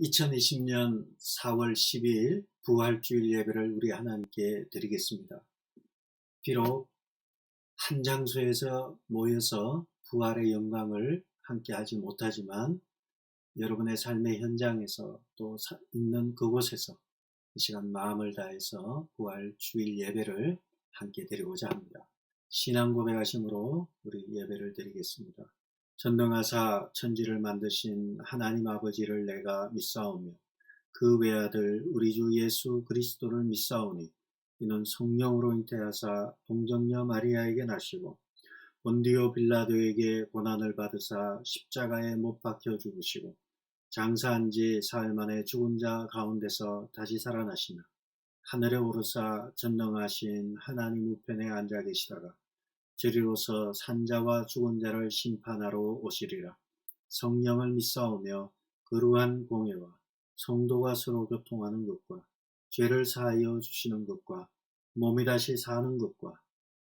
2020년 4월 12일 부활주일 예배를 우리 하나님께 드리겠습니다. 비록 한 장소에서 모여서 부활의 영광을 함께 하지 못하지만 여러분의 삶의 현장에서 또 있는 그곳에서 이 시간 마음을 다해서 부활주일 예배를 함께 드리고자 합니다. 신앙 고백하심으로 우리 예배를 드리겠습니다. 전능하사 천지를 만드신 하나님 아버지를 내가 믿사오며 그 외아들 우리 주 예수 그리스도를 믿사오니 이는 성령으로 잉태하사 동정녀 마리아에게 나시고 본디오 빌라도에게 고난을 받으사 십자가에 못 박혀 죽으시고 장사한 지 사흘 만에 죽은 자 가운데서 다시 살아나시나 하늘에 오르사 전능하신 하나님 우편에 앉아 계시다가 저리로서 산자와 죽은 자를 심판하러 오시리라. 성령을 믿사오며 거룩한 공예와 성도가 서로 교통하는 것과 죄를 사하여 주시는 것과 몸이 다시 사는 것과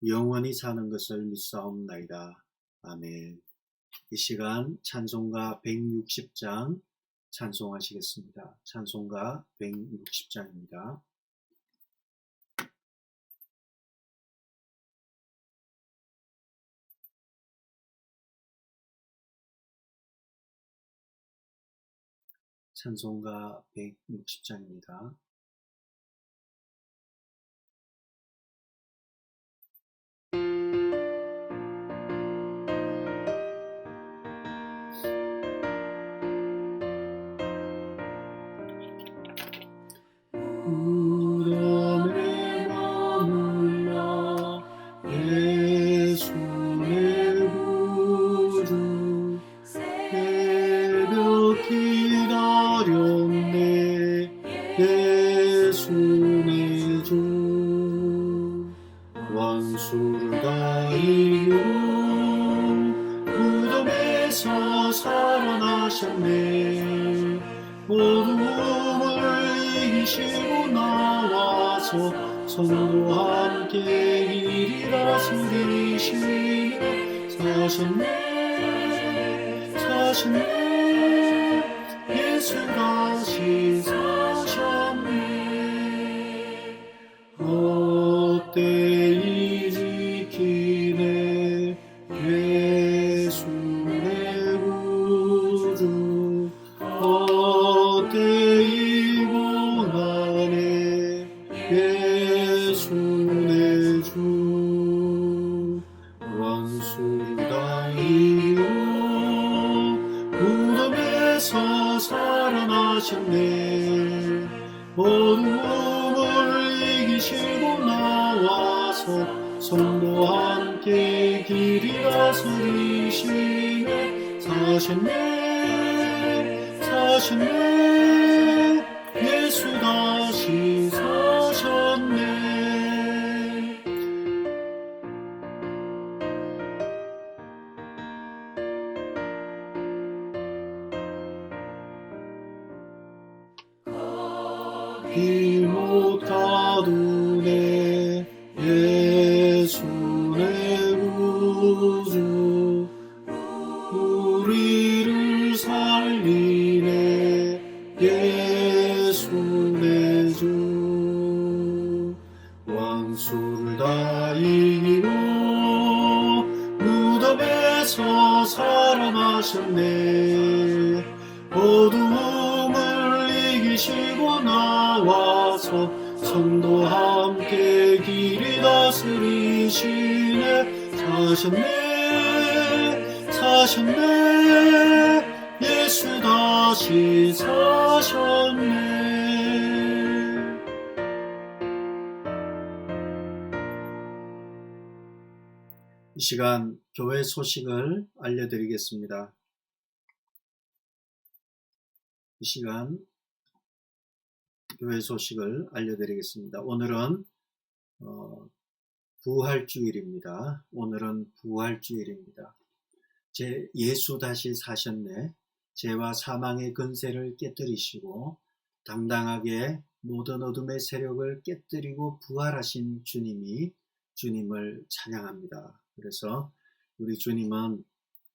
영원히 사는 것을 믿사옵나이다. 아멘. 이 시간 찬송가 160장 찬송하시겠습니다. 찬송가 160장입니다. 찬송가 160장입니다. 무덤에 머물러 예수의 구주 새벽 기다렸네 예수의 주 원수를 다 이기고 무덤에서 살아나셨네 어둠을 이기시고 나와서 성도와 함께 길 다스리시네 사셨네 예수 다시 사셨네 헛되이 지키네 예수의 구주 헛되이 고난해 예수의 주 원수를 다 이기고 무덤에서 살아나셨네 어둠을 이기시고 나와서 성도와 함께 길이 다스리시네 사셨네 예수 다시 사셨네 길 못 가두네 예수의 구주 우리를 살리네 예수의 주 원수를 다 이기고 무덤에서 살아나셨네 어둠을 이기시고 나와서 성도와 함께 길이 다스리시네 사셨네 예수 다시 사셨네 이 시간 교회 소식을 알려드리겠습니다. 이 시간 교회 소식을 알려드리겠습니다. 오늘은 부활주일입니다. 예수 다시 사셨네. 죄와 사망의 근세를 깨뜨리시고 당당하게 모든 어둠의 세력을 깨뜨리고 부활하신 주님을 찬양합니다. 그래서 우리 주님은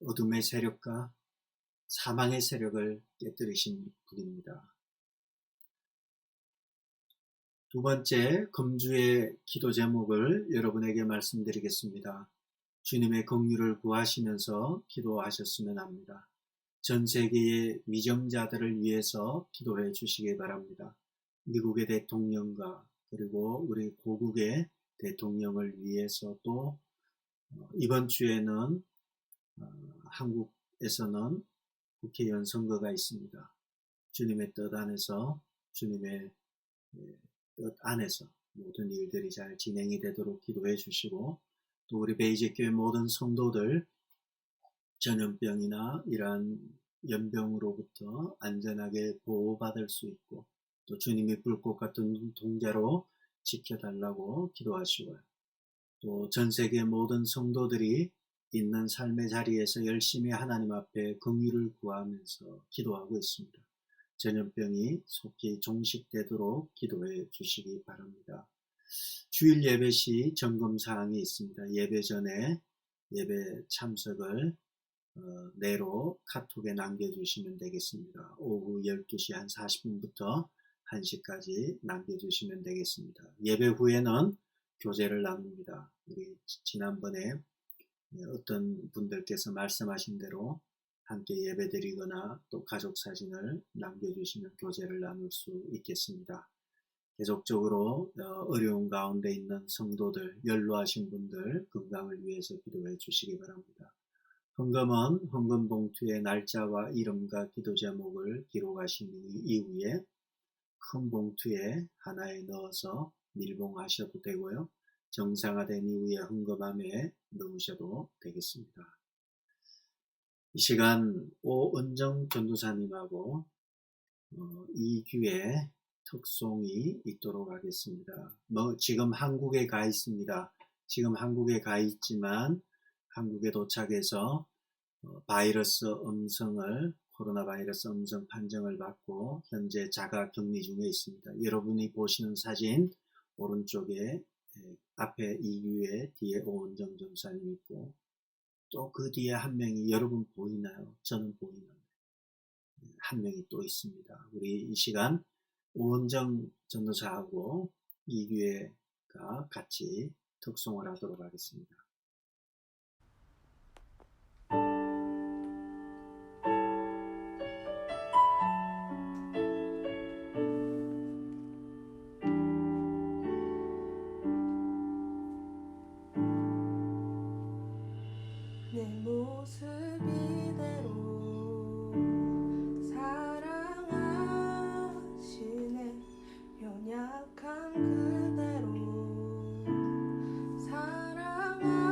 어둠의 세력과 사망의 세력을 깨뜨리신 분입니다. 두 번째 금주의 기도 제목을 여러분에게 말씀드리겠습니다. 주님의 긍휼을 구하시면서 기도하셨으면 합니다. 전 세계의 위정자들을 위해서 기도해 주시기 바랍니다. 미국의 대통령과 그리고 우리 고국의 대통령을 위해서 또 이번 주에는 한국에서는 국회의원 선거가 있습니다. 주님의 뜻 안에서 주님의 뜻 안에서 모든 일들이 잘 진행이 되도록 기도해 주시고 또 우리 베이직교회 모든 성도들 전염병이나 이러한 연병으로부터 안전하게 보호받을 수 있고 또 주님이 불꽃 같은 눈동자로 지켜달라고 기도하시고요. 또 전 세계 모든 성도들이 있는 삶의 자리에서 열심히 하나님 앞에 긍휼을 구하면서 기도하고 있습니다. 전염병이 속히 종식되도록 기도해 주시기 바랍니다. 주일 예배 시 점검사항이 있습니다. 예배 전에 예배 참석을 내로 카톡에 남겨주시면 되겠습니다. 오후 12시 한 40분부터 1시까지 남겨주시면 되겠습니다. 예배 후에는 교제를 나눕니다. 우리 지난번에 어떤 분들께서 말씀하신 대로 함께 예배드리거나 또 가족 사진을 남겨주시면 교제를 나눌 수 있겠습니다. 계속적으로 어려운 가운데 있는 성도들, 연로하신 분들 건강을 위해서 기도해 주시기 바랍니다. 헌금은 헌금 봉투에 날짜와 이름과 기도 제목을 기록하신 이후에 큰 봉투에 하나에 넣어서 밀봉하셔도 되고요. 정상화된 이후에 헌금함에 넣으셔도 되겠습니다. 이 시간 오은정 전도사님하고 이규의 특송이 있도록 하겠습니다. 지금 한국에 가 있습니다. 지금 한국에 가 있지만 한국에 도착해서 코로나 바이러스 음성 판정을 받고 현재 자가 격리 중에 있습니다. 여러분이 보시는 사진 오른쪽에 앞에 이규의 뒤에 오은정 전도사님 있고 또 그 뒤에 한 명이 여러분 보이나요? 저는 보이는데 한 명이 또 있습니다. 우리 이 시간 오은정 전도사하고 이규회가 같이 특송을 하도록 하겠습니다. 내 모습 이대로 사랑하시네 연약한 그대로 사랑하시네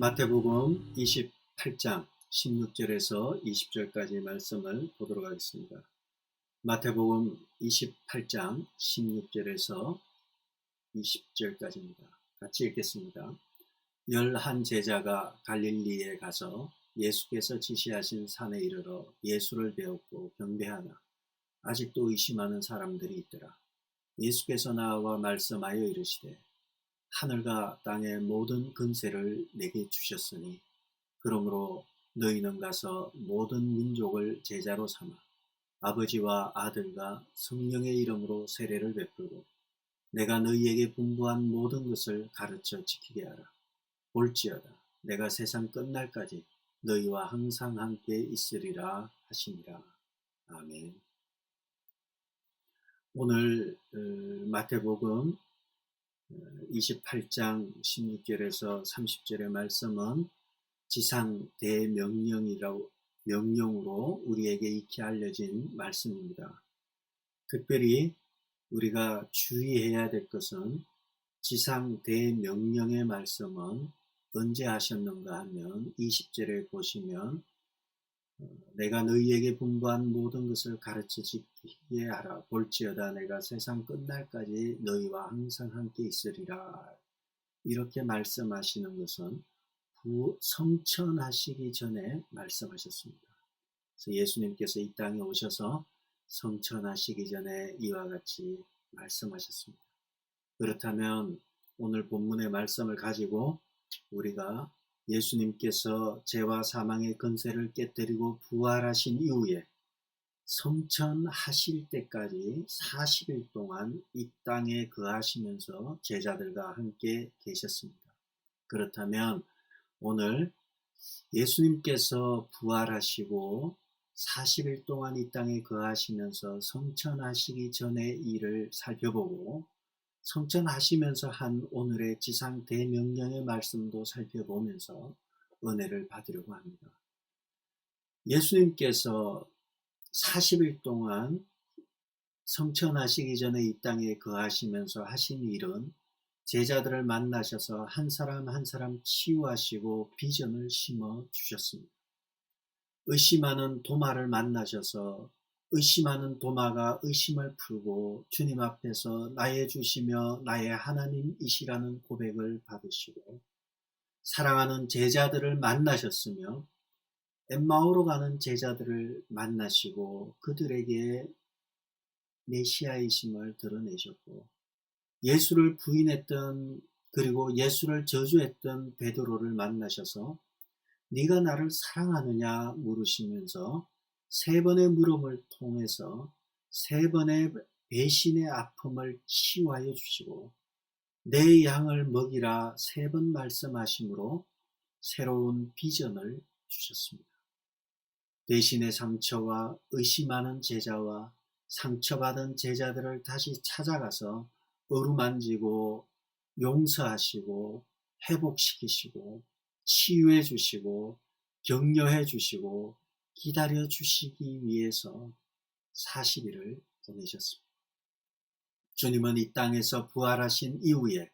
마태복음 28장 16절에서 20절까지 말씀을 보도록 하겠습니다. 마태복음 28장 16절에서 20절까지입니다. 같이 읽겠습니다. 11 제자가 갈릴리에 가서 예수께서 지시하신 산에 이르러 예수를 배웠고 경배하나 아직도 의심하는 사람들이 있더라. 예수께서 나와 말씀하여 이르시되 하늘과 땅의 모든 근세를 내게 주셨으니 그러므로 너희는 가서 모든 민족을 제자로 삼아 아버지와 아들과 성령의 이름으로 세례를 베풀고 내가 너희에게 분부한 모든 것을 가르쳐 지키게 하라. 볼지어다 내가 세상 끝날까지 너희와 항상 함께 있으리라 하시니라. 아멘. 오늘 마태복음 28장 16절에서 30절의 말씀은 지상 대명령으로 우리에게 익히 알려진 말씀입니다. 특별히 우리가 주의해야 될 것은 지상 대명령의 말씀은 언제 하셨는가 하면 20절에 보시면 내가 너희에게 분부한 모든 것을 가르쳐 지키게 하라. 볼지어다 내가 세상 끝날까지 너희와 항상 함께 있으리라. 이렇게 말씀하시는 것은 성천하시기 전에 말씀하셨습니다. 그래서 예수님께서 이 땅에 오셔서 성천하시기 전에 이와 같이 말씀하셨습니다. 그렇다면 오늘 본문의 말씀을 가지고 우리가 예수님께서 죄와 사망의 근세를 깨뜨리고 부활하신 이후에 성천하실 때까지 40일 동안 이 땅에 거하시면서 제자들과 함께 계셨습니다. 그렇다면 오늘 예수님께서 부활하시고 40일 동안 이 땅에 거하시면서 성천하시기 전의 일을 살펴보고 성천하시면서 한 오늘의 지상 대명령의 말씀도 살펴보면서 은혜를 받으려고 합니다. 예수님께서 40일 동안 성천하시기 전에 이 땅에 거하시면서 하신 일은 제자들을 만나셔서 한 사람 한 사람 치유하시고 비전을 심어 주셨습니다. 의심하는 도마를 만나셔서 의심하는 도마가 의심을 풀고 주님 앞에서 나의 주시며 나의 하나님이시라는 고백을 받으시고 사랑하는 제자들을 만나셨으며 엠마오로 가는 제자들을 만나시고 그들에게 메시아이심을 드러내셨고 예수를 부인했던 그리고 예수를 저주했던 베드로를 만나셔서 네가 나를 사랑하느냐 물으시면서 세 번의 물음을 통해서 세 번의 배신의 아픔을 치유하여 주시고 내 양을 먹이라 세 번 말씀하심으로 새로운 비전을 주셨습니다. 배신의 상처와 의심하는 제자와 상처받은 제자들을 다시 찾아가서 어루만지고 용서하시고 회복시키시고 치유해 주시고 격려해 주시고 기다려 주시기 위해서 40일을 보내셨습니다. 주님은 이 땅에서 부활하신 이후에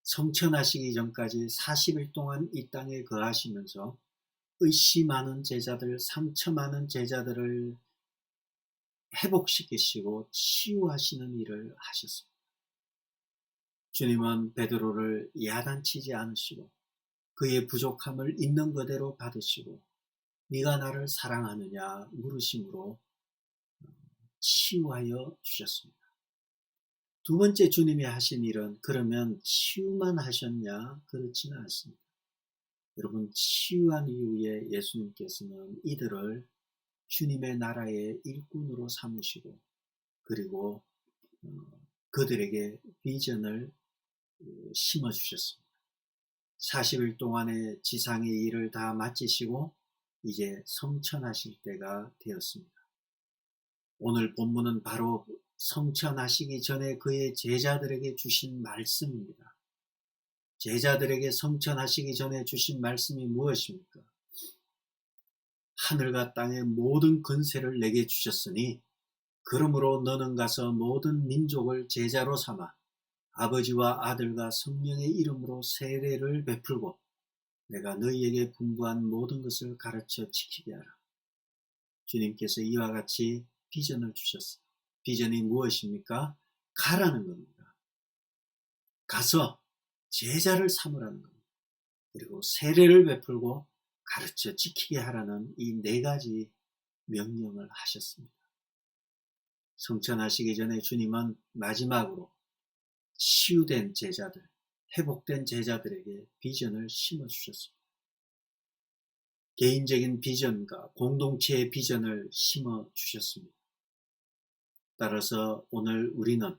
성천하시기 전까지 40일 동안 이 땅에 거하시면서 의심하는 제자들, 상처 많은 제자들을 회복시키시고 치유하시는 일을 하셨습니다. 주님은 베드로를 야단치지 않으시고 그의 부족함을 있는 그대로 받으시고 네가 나를 사랑하느냐 물으심으로 치유하여 주셨습니다. 두 번째 주님이 하신 일은 그러면 치유만 하셨냐? 그렇지는 않습니다. 여러분 치유한 이후에 예수님께서는 이들을 주님의 나라의 일꾼으로 삼으시고 그리고 그들에게 비전을 심어주셨습니다. 40일 동안의 지상의 일을 다 마치시고 이제 성천하실 때가 되었습니다. 오늘 본문은 바로 성천하시기 전에 그의 제자들에게 주신 말씀입니다. 제자들에게 성천하시기 전에 주신 말씀이 무엇입니까? 하늘과 땅의 모든 근세를 내게 주셨으니 그러므로 너는 가서 모든 민족을 제자로 삼아 아버지와 아들과 성령의 이름으로 세례를 베풀고 내가 너희에게 분부한 모든 것을 가르쳐 지키게 하라. 주님께서 이와 같이 비전을 주셨어요. 비전이 무엇입니까? 가라는 겁니다. 가서 제자를 삼으라는 겁니다. 그리고 세례를 베풀고 가르쳐 지키게 하라는 이 네 가지 명령을 하셨습니다. 성천하시기 전에 주님은 마지막으로 치유된 제자들, 회복된 제자들에게 비전을 심어주셨습니다. 개인적인 비전과 공동체의 비전을 심어주셨습니다. 따라서 오늘 우리는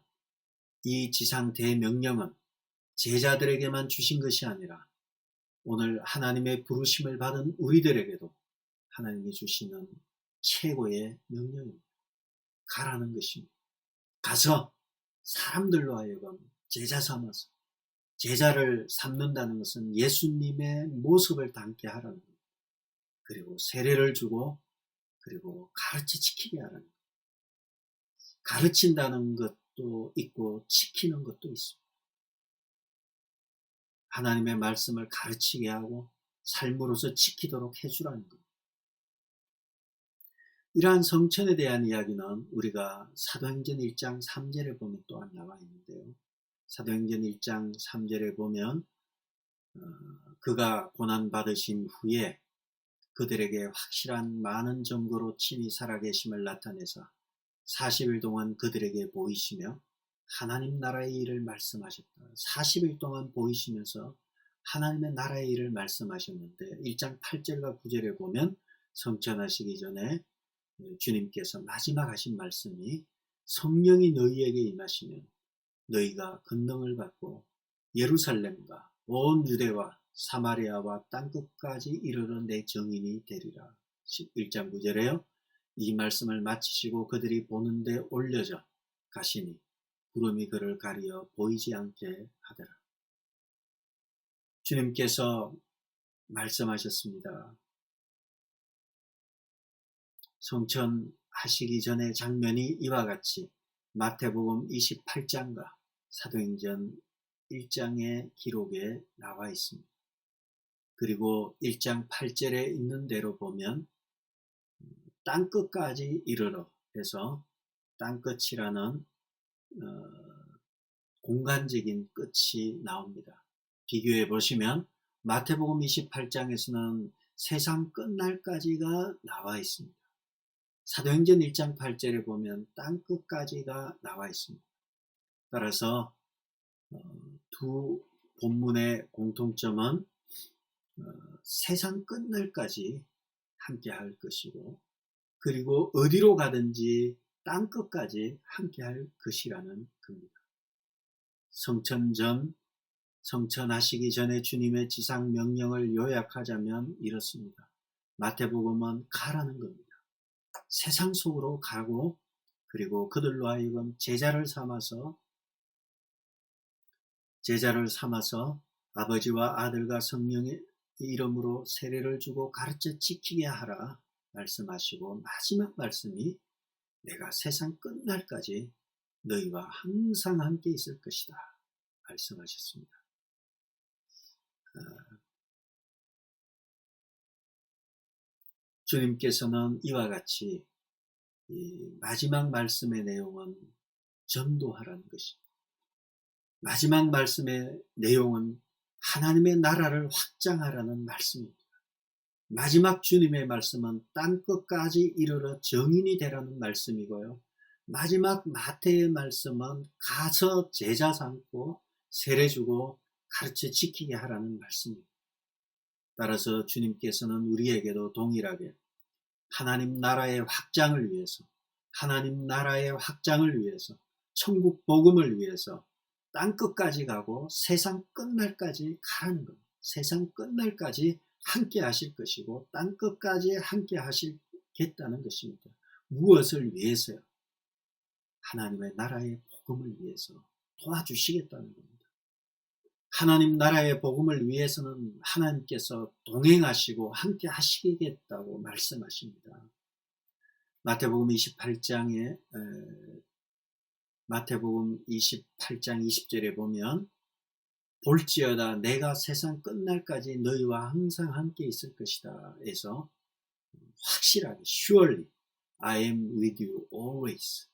이 지상 대명령은 제자들에게만 주신 것이 아니라 오늘 하나님의 부르심을 받은 우리들에게도 하나님이 주시는 최고의 명령입니다. 가라는 것입니다. 가서 사람들로 하여금 제자 삼아서, 제자를 삼는다는 것은 예수님의 모습을 담게 하라는 겁니다. 그리고 세례를 주고 그리고 가르쳐 지키게 하라는 겁니다. 가르친다는 것도 있고 지키는 것도 있습니다. 하나님의 말씀을 가르치게 하고 삶으로서 지키도록 해주라는 겁니다. 이러한 성천에 대한 이야기는 우리가 사도행전 1장 3절에 보면 또한 나와 있는데요. 사도행전 1장 3절에 보면 그가 고난받으신 후에 그들에게 확실한 많은 증거로 친히 살아계심을 나타내사 40일 동안 그들에게 보이시며 하나님 나라의 일을 말씀하셨다. 40일 동안 보이시면서 하나님의 나라의 일을 말씀하셨는데 1장 8절과 9절에 보면 성천하시기 전에 주님께서 마지막 하신 말씀이 성령이 너희에게 임하시면 너희가 권능을 받고 예루살렘과 온 유대와 사마리아와 땅끝까지 이르러 내 증인이 되리라. 1장 9절에요. 이 말씀을 마치시고 그들이 보는데 올려져 가시니 구름이 그를 가리어 보이지 않게 하더라. 주님께서 말씀하셨습니다. 성천하시기 전의 장면이 이와 같이 마태복음 28장과 사도행전 1장의 기록에 나와 있습니다. 그리고 1장 8절에 있는 대로 보면 땅끝까지 이르러 해서 땅끝이라는 공간적인 끝이 나옵니다. 비교해 보시면 마태복음 28장에서는 세상 끝날까지가 나와 있습니다. 사도행전 1장 8절에 보면 땅끝까지가 나와 있습니다. 따라서 두 본문의 공통점은 세상 끝날까지 함께 할 것이고 그리고 어디로 가든지 땅끝까지 함께 할 것이라는 겁니다. 성천하시기 전에 주님의 지상 명령을 요약하자면 이렇습니다. 마태복음은 가라는 겁니다. 세상 속으로 가고 그리고 그들로 하여금 제자를 삼아서 아버지와 아들과 성령의 이름으로 세례를 주고 가르쳐 지키게 하라 말씀하시고 마지막 말씀이 내가 세상 끝날까지 너희와 항상 함께 있을 것이다 말씀하셨습니다. 주님께서는 이와 같이 이 마지막 말씀의 내용은 전도하라는 것입니다. 마지막 말씀의 내용은 하나님의 나라를 확장하라는 말씀입니다. 마지막 주님의 말씀은 땅끝까지 이르러 정인이 되라는 말씀이고요. 마지막 마태의 말씀은 가서 제자 삼고 세례 주고 가르쳐 지키게 하라는 말씀입니다. 따라서 주님께서는 우리에게도 동일하게 하나님 나라의 확장을 위해서 천국 복음을 위해서 땅끝까지 가고 세상 끝날까지 가는 것. 세상 끝날까지 함께 하실 것이고 땅끝까지 함께 하시겠다는 것입니다. 무엇을 위해서요? 하나님의 나라의 복음을 위해서 도와주시겠다는 겁니다. 하나님 나라의 복음을 위해서는 하나님께서 동행하시고 함께 하시겠다고 말씀하십니다. 마태복음 28장 20절에 보면 볼지어다 내가 세상 끝날까지 너희와 항상 함께 있을 것이다 에서 확실하게 surely I am with you always,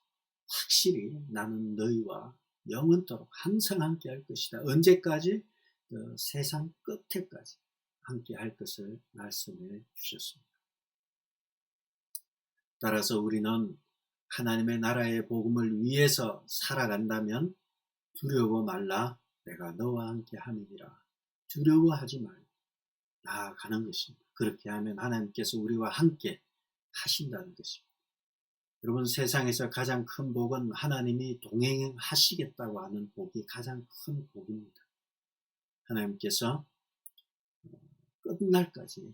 확실히 나는 너희와 영원토록 항상 함께 할 것이다. 언제까지? 세상 끝에까지 함께 할 것을 말씀해 주셨습니다. 따라서 우리는 하나님의 나라의 복음을 위해서 살아간다면 두려워 말라, 내가 너와 함께 함이니라. 두려워하지 말고 나아가는 것입니다. 그렇게 하면 하나님께서 우리와 함께 하신다는 것입니다. 여러분, 세상에서 가장 큰 복은 하나님이 동행하시겠다고 하는 복이 가장 큰 복입니다. 하나님께서 끝날까지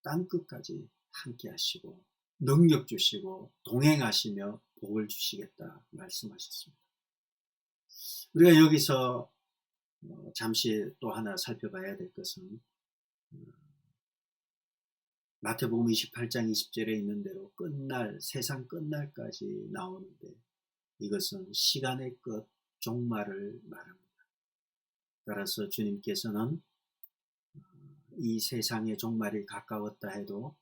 땅끝까지 함께 하시고 능력 주시고 동행하시며 복을 주시겠다 말씀하셨습니다. 우리가 여기서 잠시 또 하나 살펴봐야 될 것은 마태복음 28장 20절에 있는 대로 끝날, 세상 끝날까지 나오는데 이것은 시간의 끝, 종말을 말합니다. 따라서 주님께서는 이 세상의 종말이 가까웠다 해도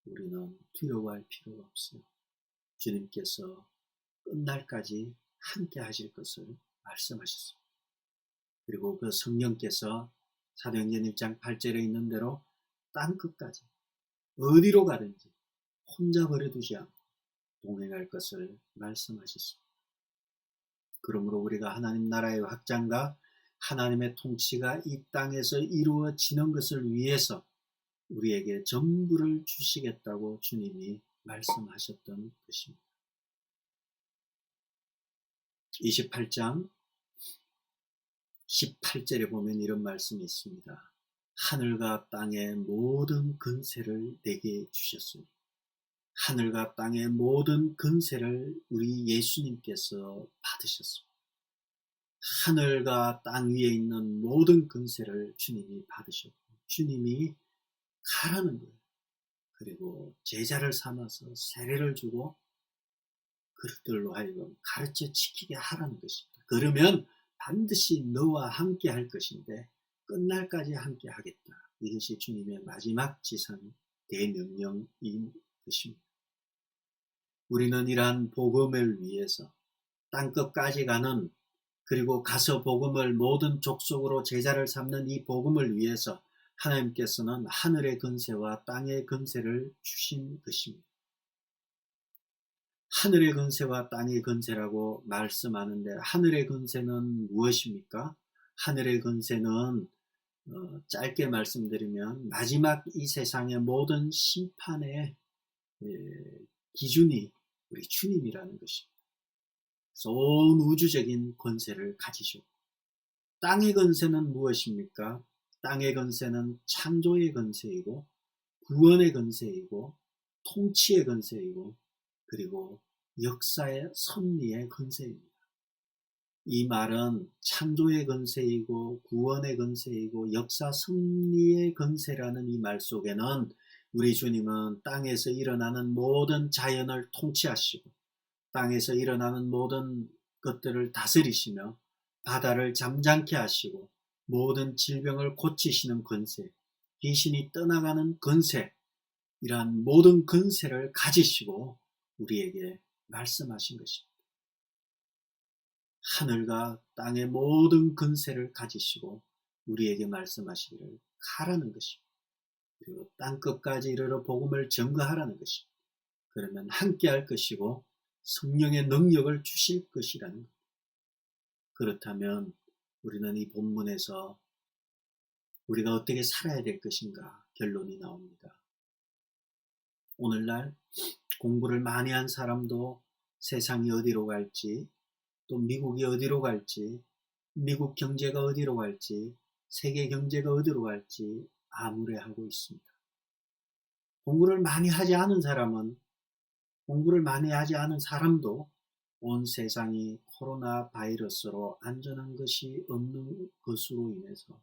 우리는 두려워할 필요가 없어요. 주님께서 끝날까지 함께 하실 것을 말씀하셨습니다. 그리고 그 성령께서 사도행전 1장 8절에 있는 대로 땅끝까지 어디로 가든지 혼자 버려두지 않고 동행할 것을 말씀하셨습니다. 그러므로 우리가 하나님 나라의 확장과 하나님의 통치가 이 땅에서 이루어지는 것을 위해서 우리에게 전부를 주시겠다고 주님이 말씀하셨던 것입니다. 28장 18절에 보면 이런 말씀이 있습니다. 하늘과 땅의 모든 근세를 내게 주셨으니, 하늘과 땅의 모든 근세를 우리 예수님께서 받으셨습니다. 하늘과 땅 위에 있는 모든 근세를 주님이 받으셨고 주님이 가라는 거예요. 그리고 제자를 삼아서 세례를 주고 그들로 하여금 가르쳐 지키게 하라는 것입니다. 그러면 반드시 너와 함께 할 것인데 끝날까지 함께 하겠다. 이것이 주님의 마지막 지상 대명령인 것입니다. 우리는 이러한 복음을 위해서 땅끝까지 가는, 그리고 가서 복음을 모든 족속으로 제자를 삼는 이 복음을 위해서 하나님께서는 하늘의 근세와 땅의 근세를 주신 것입니다. 하늘의 근세와 땅의 근세라고 말씀하는데 하늘의 근세는 무엇입니까? 하늘의 근세는 짧게 말씀드리면 마지막 이 세상의 모든 심판의 기준이 우리 주님이라는 것입니다. 온 우주적인 권세를 가지시고, 땅의 권세는 무엇입니까? 땅의 권세는 창조의 권세이고 구원의 권세이고 통치의 권세이고 그리고 역사의 섭리의 권세입니다. 이 말은 창조의 권세이고 구원의 권세이고 역사 섭리의 권세라는 이 말 속에는 우리 주님은 땅에서 일어나는 모든 자연을 통치하시고 땅에서 일어나는 모든 것들을 다스리시며 바다를 잠잠케 하시고 모든 질병을 고치시는 권세, 귀신이 떠나가는 권세, 이러한 모든 권세를 가지시고 우리에게 말씀하신 것입니다. 하늘과 땅의 모든 권세를 가지시고 우리에게 말씀하시기를 가라는 것입니다. 그리고 땅끝까지 이르러 복음을 전거하라는 것입니다. 그러면 함께 할 것이고 성령의 능력을 주실 것이라는 것. 그렇다면 우리는 이 본문에서 우리가 어떻게 살아야 될 것인가 결론이 나옵니다. 오늘날 공부를 많이 한 사람도 세상이 어디로 갈지, 또 미국이 어디로 갈지, 미국 경제가 어디로 갈지, 세계 경제가 어디로 갈지 암울해하고 있습니다. 공부를 많이 하지 않은 사람은, 공부를 많이 하지 않은 사람도 온 세상이 코로나 바이러스로 안전한 것이 없는 것으로 인해서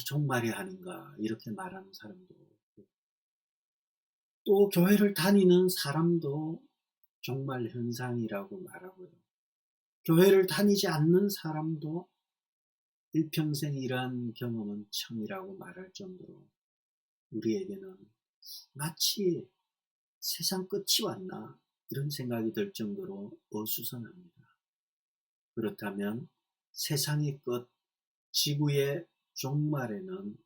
정말이 아닌가 이렇게 말하는 사람도 있고, 또 교회를 다니는 사람도 정말 현상이라고 말하고요. 교회를 다니지 않는 사람도 일평생 이러한 경험은 처음이라고 말할 정도로 우리에게는 마치 세상 끝이 왔나 이런 생각이 들 정도로 어수선합니다. 그렇다면 세상의 끝, 지구의 종말에는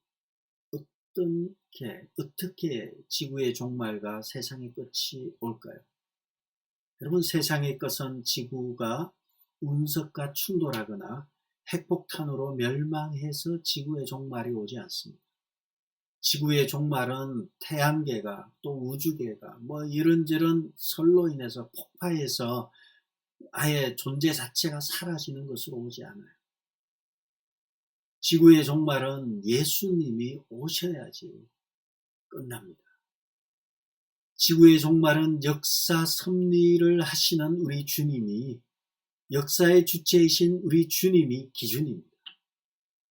어떻게 지구의 종말과 세상의 끝이 올까요? 여러분, 세상의 끝은 지구가 운석과 충돌하거나 핵폭탄으로 멸망해서 지구의 종말이 오지 않습니다. 지구의 종말은 태양계가 또 우주계가 뭐 이런저런 설로 인해서 폭파해서 아예 존재 자체가 사라지는 것으로 오지 않아요. 지구의 종말은 예수님이 오셔야지 끝납니다. 지구의 종말은 역사 섭리를 하시는 우리 주님이, 역사의 주체이신 우리 주님이 기준입니다.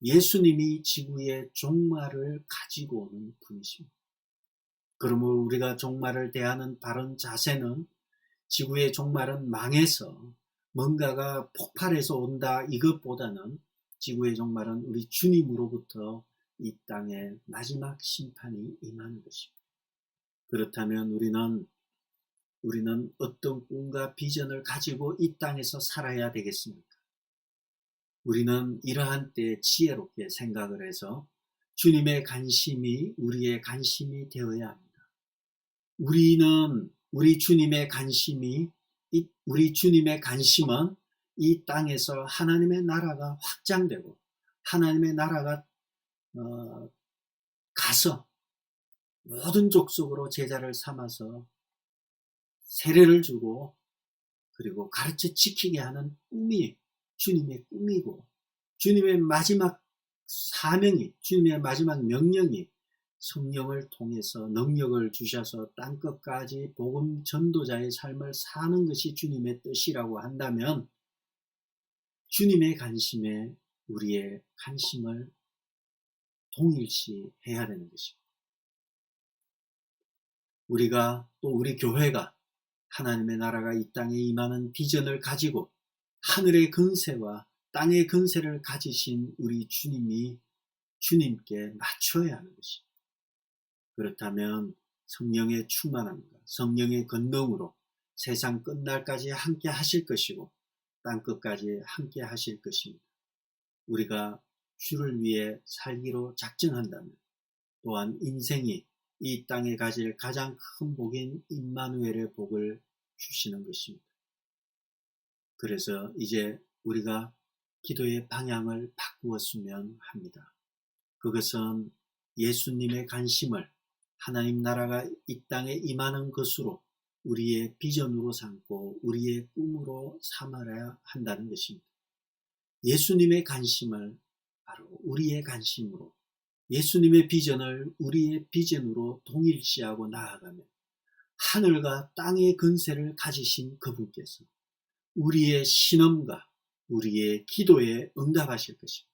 예수님이 지구의 종말을 가지고 오는 분이십니다. 그러므로 우리가 종말을 대하는 바른 자세는 지구의 종말은 망해서 뭔가가 폭발해서 온다 이것보다는 지구의 종말은 우리 주님으로부터 이 땅에 마지막 심판이 임하는 것입니다. 그렇다면 우리는 어떤 꿈과 비전을 가지고 이 땅에서 살아야 되겠습니까? 우리는 이러한 때에 지혜롭게 생각을 해서 주님의 관심이 우리의 관심이 되어야 합니다. 우리 주님의 관심은 이 땅에서 하나님의 나라가 확장되고 하나님의 나라가 가서 모든 족속으로 제자를 삼아서 세례를 주고 그리고 가르쳐 지키게 하는 꿈이 주님의 꿈이고 주님의 마지막 사명이, 주님의 마지막 명령이 성령을 통해서 능력을 주셔서 땅끝까지 복음 전도자의 삶을 사는 것이 주님의 뜻이라고 한다면 주님의 관심에 우리의 관심을 동일시해야 되는 것입니다. 우리가 또 우리 교회가 하나님의 나라가 이 땅에 임하는 비전을 가지고 하늘의 근세와 땅의 근세를 가지신 우리 주님께 맞춰야 하는 것입니다. 그렇다면 성령의 충만함과 성령의 권능으로 세상 끝날까지 함께 하실 것이고 땅끝까지 함께 하실 것입니다. 우리가 주를 위해 살기로 작정한다면 또한 인생이 이 땅에 가질 가장 큰 복인 임마누엘의 복을 주시는 것입니다. 그래서 이제 우리가 기도의 방향을 바꾸었으면 합니다. 그것은 예수님의 관심을 하나님 나라가 이 땅에 임하는 것으로 우리의 비전으로 삼고 우리의 꿈으로 삼아야 한다는 것입니다. 예수님의 관심을 바로 우리의 관심으로, 예수님의 비전을 우리의 비전으로 동일시하고 나아가면 하늘과 땅의 근세를 가지신 그분께서 우리의 신음과 우리의 기도에 응답하실 것입니다.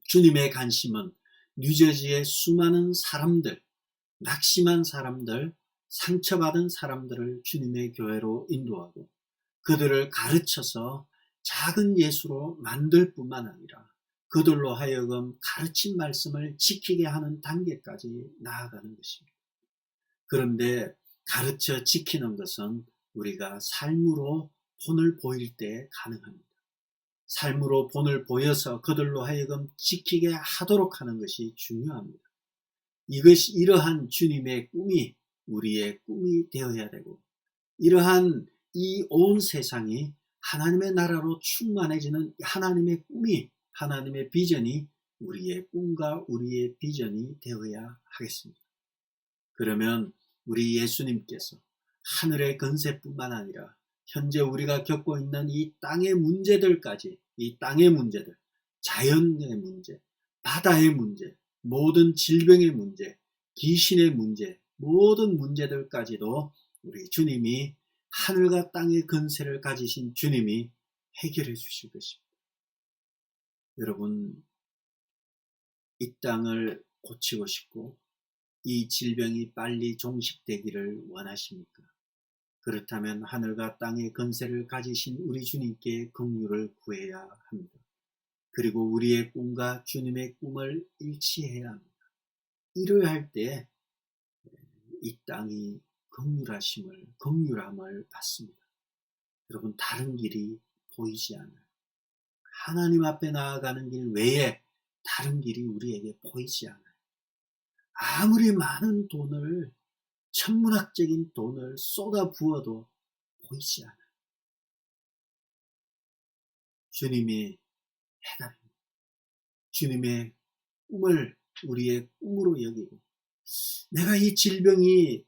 주님의 관심은 뉴저지의 수많은 사람들, 낙심한 사람들, 상처받은 사람들을 주님의 교회로 인도하고 그들을 가르쳐서 작은 예수로 만들 뿐만 아니라 그들로 하여금 가르친 말씀을 지키게 하는 단계까지 나아가는 것입니다. 그런데 가르쳐 지키는 것은 우리가 삶으로 본을 보일 때 가능합니다. 삶으로 본을 보여서 그들로 하여금 지키게 하도록 하는 것이 중요합니다. 이러한 주님의 꿈이 우리의 꿈이 되어야 되고 이러한 이 온 세상이 하나님의 나라로 충만해지는 하나님의 꿈이, 하나님의 비전이 우리의 꿈과 우리의 비전이 되어야 하겠습니다. 그러면 우리 예수님께서 하늘의 건세뿐만 아니라 현재 우리가 겪고 있는 이 땅의 문제들까지, 이 땅의 문제들, 자연의 문제, 바다의 문제, 모든 질병의 문제, 귀신의 문제, 모든 문제들까지도 우리 주님이 하늘과 땅의 근세를 가지신 주님이 해결해 주실 것입니다. 여러분, 이 땅을 고치고 싶고 이 질병이 빨리 종식되기를 원하십니까? 그렇다면 하늘과 땅의 근세를 가지신 우리 주님께 긍휼을 구해야 합니다. 그리고 우리의 꿈과 주님의 꿈을 일치해야 합니다. 이를 할 때 이 땅이 긍휼함을 받습니다. 여러분, 다른 길이 보이지 않아요. 하나님 앞에 나아가는 길 외에 다른 길이 우리에게 보이지 않아요. 아무리 많은 돈을, 천문학적인 돈을 쏟아 부어도 보이지 않아요. 주님이 해답입니다. 주님의 꿈을 우리의 꿈으로 여기고, 내가 이 질병이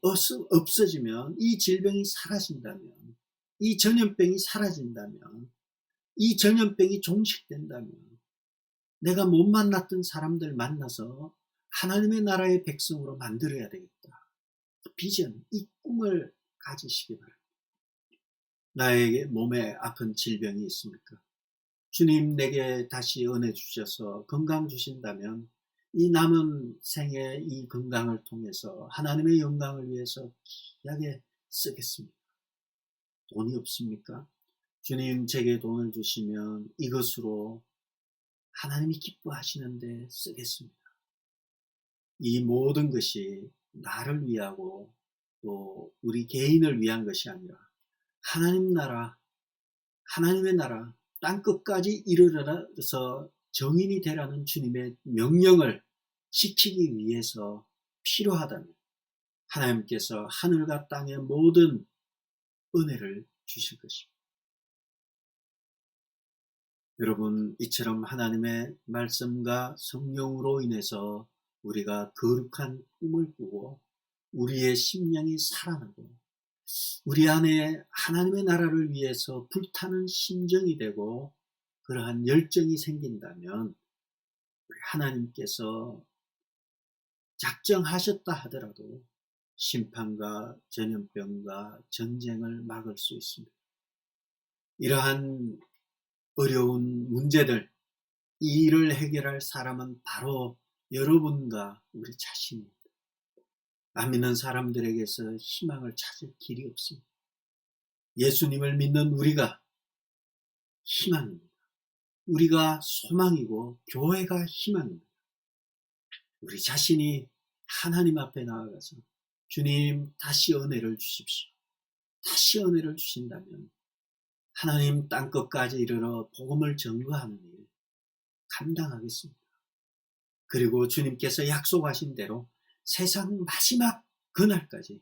없어지면, 이 질병이 사라진다면, 이 전염병이 사라진다면, 이 전염병이 종식된다면, 내가 못 만났던 사람들 만나서 하나님의 나라의 백성으로 만들어야 되겠다. 비전, 이 꿈을 가지시기 바랍니다. 나에게 몸에 아픈 질병이 있습니까? 주님, 내게 다시 은혜 주셔서 건강 주신다면 이 남은 생의 이 건강을 통해서 하나님의 영광을 위해서 귀하게 쓰겠습니다. 돈이 없습니까? 주님, 제게 돈을 주시면 이것으로 하나님이 기뻐하시는데 쓰겠습니다. 이 모든 것이 나를 위하고 또 우리 개인을 위한 것이 아니라 하나님의 나라, 땅끝까지 이르러서 정인이 되라는 주님의 명령을 지키기 위해서 필요하다면 하나님께서 하늘과 땅의 모든 은혜를 주실 것입니다. 여러분, 이처럼 하나님의 말씀과 성령으로 인해서 우리가 거룩한 꿈을 꾸고 우리의 심령이 살아나고 우리 안에 하나님의 나라를 위해서 불타는 심정이 되고 그러한 열정이 생긴다면 하나님께서 작정하셨다 하더라도 심판과 전염병과 전쟁을 막을 수 있습니다. 이러한 어려운 문제들, 이 일을 해결할 사람은 바로 여러분과 우리 자신입니다. 안 믿는 사람들에게서 희망을 찾을 길이 없습니다. 예수님을 믿는 우리가 희망입니다. 우리가 소망이고 교회가 희망입니다. 우리 자신이 하나님 앞에 나아가서 주님, 다시 은혜를 주십시오. 다시 은혜를 주신다면 하나님 땅끝까지 이르러 복음을 전거하는 일 감당하겠습니다. 그리고 주님께서 약속하신 대로 세상 마지막 그날까지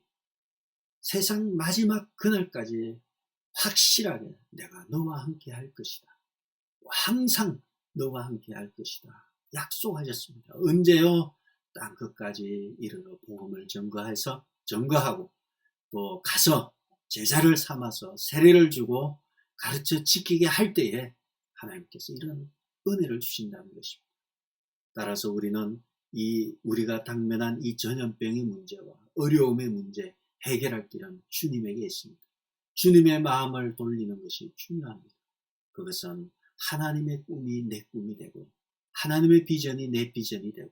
확실하게 내가 너와 함께 할 것이다. 항상 너와 함께 할 것이다. 약속하셨습니다. 언제요? 땅끝까지 이르러 복음을 전거하고 또 가서 제자를 삼아서 세례를 주고 가르쳐 지키게 할 때에 하나님께서 이런 은혜를 주신다는 것입니다. 따라서 우리는 우리가 당면한 이 전염병의 문제와 어려움의 문제 해결할 길은 주님에게 있습니다. 주님의 마음을 돌리는 것이 중요합니다. 그것은 하나님의 꿈이 내 꿈이 되고 하나님의 비전이 내 비전이 되고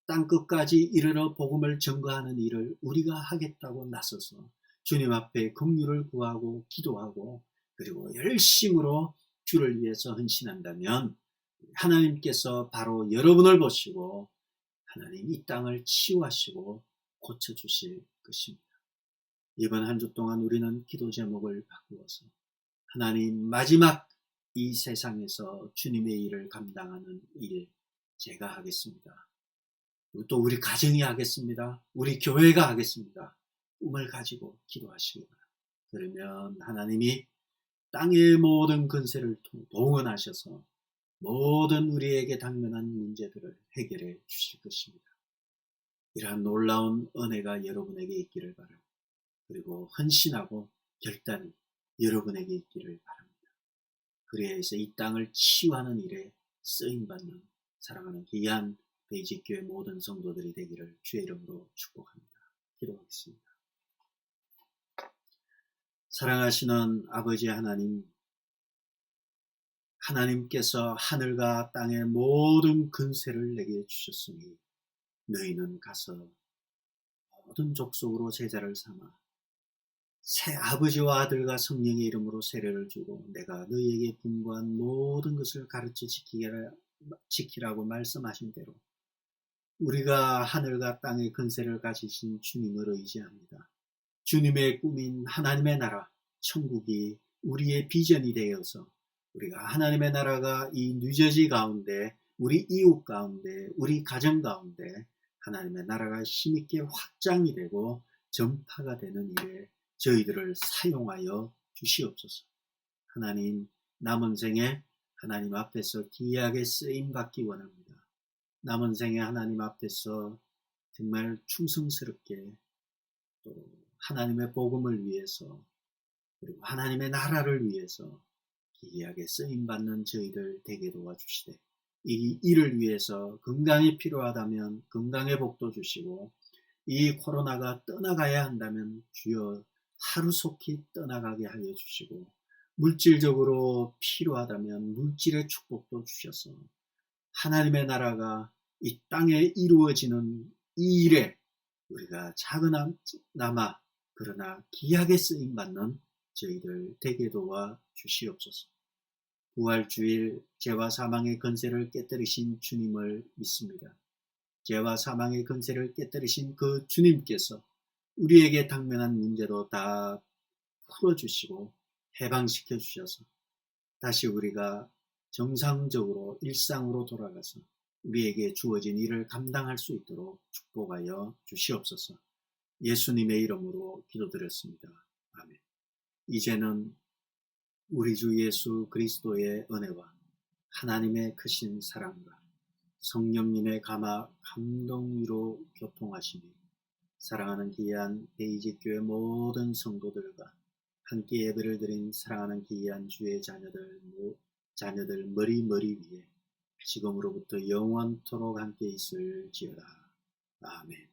땅끝까지 이르러 복음을 전거하는 일을 우리가 하겠다고 나서서 주님 앞에 긍휼을 구하고 기도하고 그리고 열심으로 주를 위해서 헌신한다면 하나님께서 바로 여러분을 보시고 하나님 이 땅을 치유하시고 고쳐주실 것입니다. 이번 한 주 동안 우리는 기도 제목을 바꾸어서 하나님, 마지막 이 세상에서 주님의 일을 감당하는 일 제가 하겠습니다. 또 우리 가정이 하겠습니다. 우리 교회가 하겠습니다. 꿈을 가지고 기도하시기 바랍니다. 그러면 하나님이 땅의 모든 근세를 동원하셔서 모든 우리에게 당면한 문제들을 해결해 주실 것입니다. 이러한 놀라운 은혜가 여러분에게 있기를 바랍니다. 그리고 헌신하고 결단이 여러분에게 있기를 바랍니다. 그래서 이 땅을 치유하는 일에 쓰임받는 사랑하는 귀한 베이직교회 모든 성도들이 되기를 주의 이름으로 축복합니다. 기도하겠습니다. 사랑하시는 아버지 하나님, 하나님께서 하늘과 땅의 모든 근세를 내게 주셨으니 너희는 가서 모든 족속으로 제자를 삼아 새 아버지와 아들과 성령의 이름으로 세례를 주고 내가 너희에게 분부한 모든 것을 가르쳐 지키게 지키라고 말씀하신 대로 우리가 하늘과 땅의 근세를 가지신 주님을 의지합니다. 주님의 꿈인 하나님의 나라, 천국이 우리의 비전이 되어서 우리가 하나님의 나라가 이 뉴저지 가운데, 우리 이웃 가운데, 우리 가정 가운데 하나님의 나라가 힘있게 확장이 되고 전파가 되는 일에 저희들을 사용하여 주시옵소서. 하나님, 남은 생에 하나님 앞에서 귀하게 쓰임받기 원합니다. 남은 생에 하나님 앞에서 정말 충성스럽게 또 하나님의 복음을 위해서 그리고 하나님의 나라를 위해서 기이하게 쓰임받는 저희들 되게 도와주시되 이 일을 위해서 건강이 필요하다면 건강의 복도 주시고 이 코로나가 떠나가야 한다면 주여 하루속히 떠나가게 하여 주시고 물질적으로 필요하다면 물질의 축복도 주셔서 하나님의 나라가 이 땅에 이루어지는 이 일에 우리가 작은나마 그러나 귀하게 쓰임받는 저희들 되게 도와 주시옵소서. 부활주일 죄와 사망의 권세를 깨뜨리신 주님을 믿습니다. 죄와 사망의 권세를 깨뜨리신 그 주님께서 우리에게 당면한 문제도 다 풀어주시고 해방시켜 주셔서 다시 우리가 정상적으로 일상으로 돌아가서 우리에게 주어진 일을 감당할 수 있도록 축복하여 주시옵소서. 예수님의 이름으로 기도드렸습니다. 아멘. 이제는 우리 주 예수 그리스도의 은혜와 하나님의 크신 사랑과 성령님의 감동 위로 교통하시니 사랑하는 귀한 베이직교회 모든 성도들과 함께 예배를 드린 사랑하는 귀한 주의 자녀들 머리 위에 지금으로부터 영원토록 함께 있을지어다. 아멘.